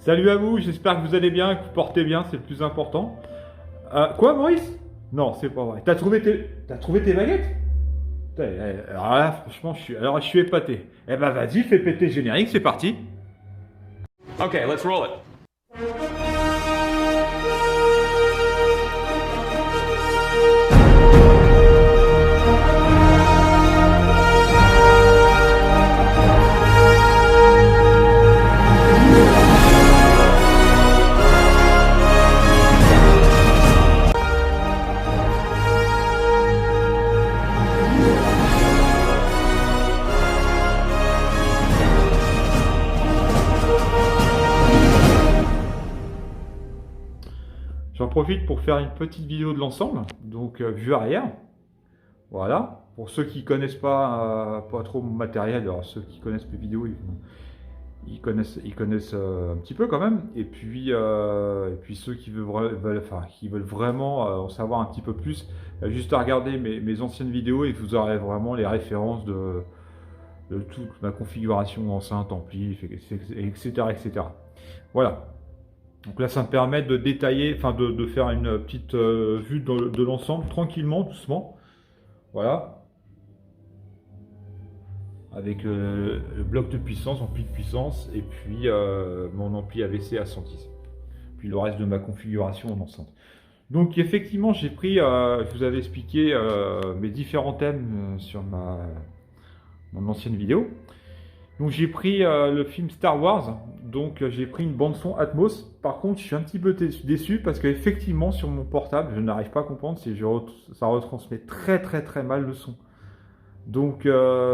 Salut à vous, j'espère que vous allez bien, que vous portez bien, c'est le plus important. Quoi, Maurice? Non, c'est pas vrai. T'as trouvé tes baguettes? Putain, alors là, franchement, je suis épaté. Eh ben, vas-y, fais péter le générique, c'est parti. Okay, let's roll it. J'en profite pour faire une petite vidéo de l'ensemble, donc vue arrière. Voilà. Pour ceux qui connaissent pas trop mon matériel, alors ceux qui connaissent mes vidéos, ils connaissent un petit peu quand même. Et puis ceux qui qui veulent vraiment en savoir un petit peu plus, juste à regarder mes anciennes vidéos et vous aurez vraiment les références de toute ma configuration enceinte, ampli, etc., etc. Voilà. Donc là, ça me permet de détailler, enfin de faire une petite vue de l'ensemble tranquillement, doucement. Voilà. Avec le bloc de puissance, ampli de puissance, et puis mon ampli AVC à 110. Puis le reste de ma configuration en enceinte. Donc effectivement, j'ai pris, je vous avais expliqué mes différents thèmes sur mon ancienne vidéo. Donc j'ai pris le film Star Wars, donc j'ai pris une bande son Atmos. Par contre, je suis un petit peu déçu parce qu'effectivement sur mon portable, je n'arrive pas à comprendre si ça retransmet très très très mal le son. Donc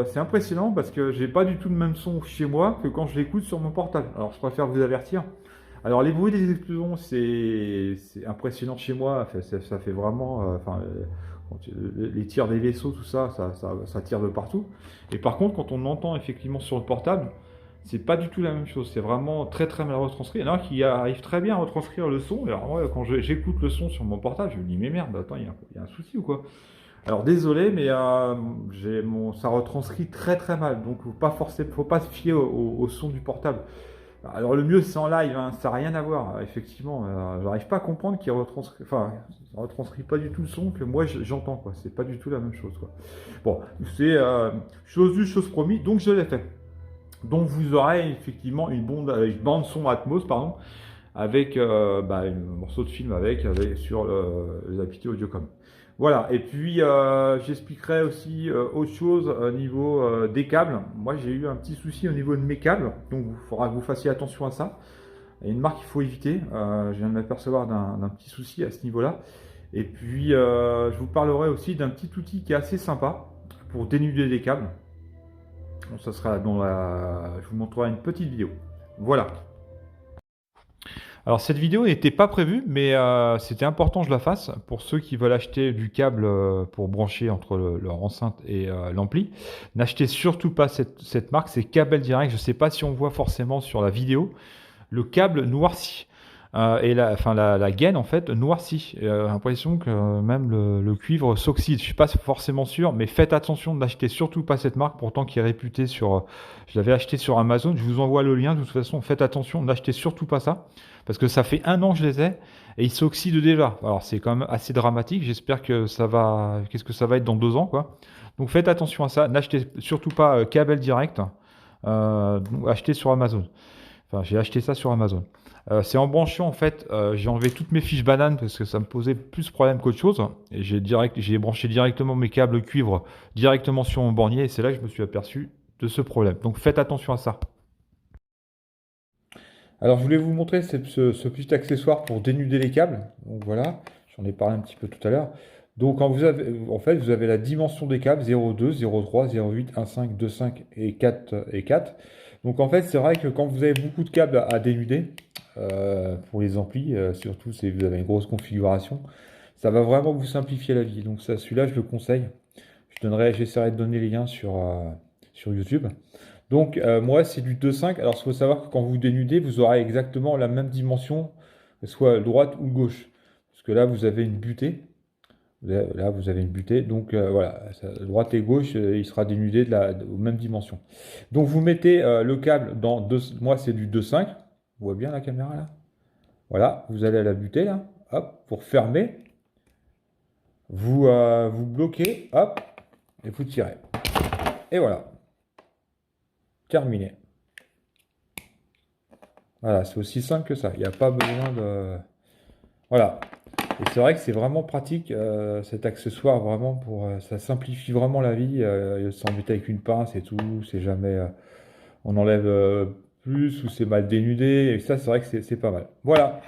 c'est impressionnant parce que j'ai pas du tout le même son chez moi que quand je l'écoute sur mon portable. Alors je préfère vous avertir. Alors les bruits des explosions, c'est impressionnant chez moi. Ça fait vraiment, les tirs des vaisseaux, tout ça, ça tire de partout. Et par contre, quand on entend effectivement sur le portable, c'est pas du tout la même chose. C'est vraiment très très mal retranscrit. Il y en a qui arrivent très bien à retranscrire le son. Et alors moi, quand j'écoute le son sur mon portable, je me dis mais merde, attends, il y a un souci ou quoi? Alors désolé, mais ça retranscrit très très mal, donc faut pas se fier au son du portable. Alors le mieux c'est en live, hein, ça n'a rien à voir, effectivement. J'arrive pas à comprendre ça retranscrit pas du tout le son que moi j'entends, quoi. C'est pas du tout la même chose, quoi. Bon, c'est chose due, chose promise, donc je l'ai fait. Donc vous aurez effectivement une bande son Atmos, pardon, avec un morceau de film sur les applications Audiocom. Voilà, et puis j'expliquerai aussi autre chose au niveau des câbles. Moi j'ai eu un petit souci au niveau de mes câbles, donc il faudra que vous fassiez attention à ça. Il y a une marque qu'il faut éviter, je viens de m'apercevoir d'un petit souci à ce niveau-là. Et puis je vous parlerai aussi d'un petit outil qui est assez sympa pour dénuder les câbles. Donc ça sera je vous montrerai une petite vidéo. Voilà. Alors cette vidéo n'était pas prévue, mais c'était important que je la fasse pour ceux qui veulent acheter du câble pour brancher entre leur enceinte et l'ampli. N'achetez surtout pas cette marque, c'est Câble Direct. Je ne sais pas si on voit forcément sur la vidéo le câble noirci. Et la gaine en fait noircie. J'ai l'impression que même le cuivre s'oxyde. Je suis pas forcément sûr, mais faites attention de n'acheter surtout pas cette marque, pourtant qui est réputée sur. Je l'avais acheté sur Amazon. Je vous envoie le lien. De toute façon, faites attention, n'achetez surtout pas ça, parce que ça fait 1 an que je les ai et ils s'oxydent déjà. Alors c'est quand même assez dramatique. J'espère que ça va. Qu'est-ce que ça va être dans 2 ans, quoi. Donc faites attention à ça. N'achetez surtout pas câble direct. Achetez sur Amazon. Enfin, j'ai acheté ça sur Amazon. C'est en branchant, en fait, j'ai enlevé toutes mes fiches bananes parce que ça me posait plus de problème qu'autre chose. Et j'ai branché directement mes câbles cuivre directement sur mon bornier et c'est là que je me suis aperçu de ce problème. Donc faites attention à ça. Alors je voulais vous montrer ce petit accessoire pour dénuder les câbles. Donc voilà, j'en ai parlé un petit peu tout à l'heure. Donc quand vous avez la dimension des câbles 0,2, 0,3, 0,8, 1,5, 2,5 et 4. Donc en fait c'est vrai que quand vous avez beaucoup de câbles à dénuder, pour les amplis, surtout si vous avez une grosse configuration, ça va vraiment vous simplifier la vie. Donc ça, celui-là je le conseille. J'essaierai de donner les liens sur YouTube. Donc moi c'est du 2,5. Alors il faut savoir que quand vous dénudez, vous aurez exactement la même dimension, soit droite ou gauche. Parce que là vous avez une butée. Là vous avez une butée. Donc voilà, droite et gauche, il sera dénudé aux mêmes dimensions. Donc vous mettez le câble moi c'est du 2,5. On voit bien la caméra là? Voilà, vous allez la buter là, hop, pour fermer. Vous bloquez, hop, et vous tirez. Et voilà, terminé. Voilà, c'est aussi simple que ça. Il n'y a pas besoin de... Voilà. Et c'est vrai que c'est vraiment pratique cet accessoire, vraiment pour... ça simplifie vraiment la vie. S'embêter avec une pince et tout, c'est jamais... on enlève plus ou c'est mal dénudé. Et ça, c'est vrai que c'est pas mal. Voilà.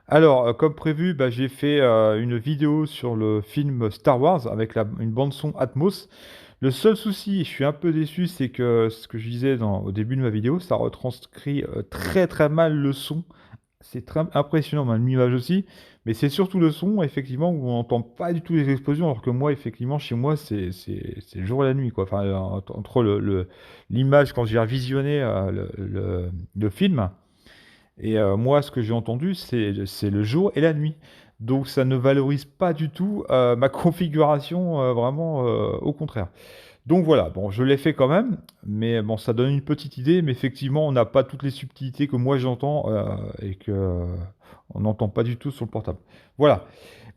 Alors, comme prévu, bah, j'ai fait une vidéo sur le film Star Wars avec une bande-son Atmos. Le seul souci, et je suis un peu déçu, c'est que ce que je disais au début de ma vidéo, ça retranscrit très très mal le son. C'est très impressionnant, même l'image aussi, mais c'est surtout le son, effectivement, où on n'entend pas du tout les explosions, alors que moi, effectivement, chez moi, c'est le jour et la nuit, quoi. Enfin, entre l'image, quand j'ai revisionné le film, et moi, ce que j'ai entendu, c'est le jour et la nuit. Donc ça ne valorise pas du tout ma configuration, vraiment au contraire. Donc voilà, bon, je l'ai fait quand même, mais bon, ça donne une petite idée, mais effectivement, on n'a pas toutes les subtilités que moi j'entends et que on n'entend pas du tout sur le portable. Voilà.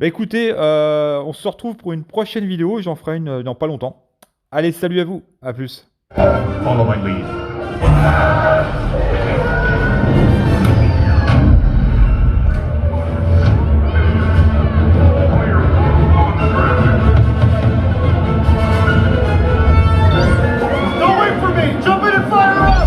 Bah écoutez, on se retrouve pour une prochaine vidéo, j'en ferai une dans pas longtemps. Allez, salut à vous, à plus. Follow my lead. Don't wait for me! Jump in and fire up!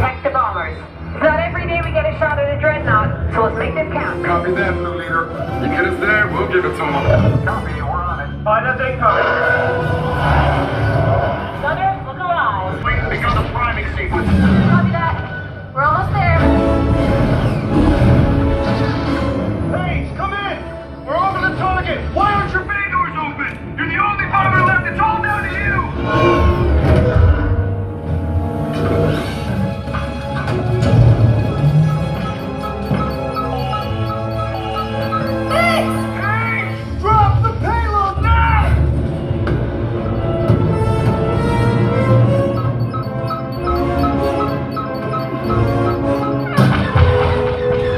Check the bombers. It's not every day we get a shot at a dreadnought, so let's make this count. Copy that, Blue Leader. You get us there, we'll give it to them. Copy, we're on it. That's incoming. Gunners, look alive. Wait, begin the priming sequence. Copy that. We're almost there. Hey, come in! We're over the target! Why aren't your bay doors open? You're the only bomber left, it's all down to you! Hey! Drop the payload now!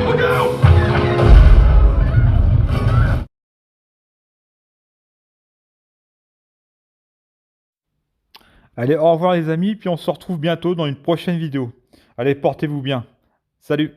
Look out! Allez, au revoir les amis, puis on se retrouve bientôt dans une prochaine vidéo. Allez, portez-vous bien. Salut!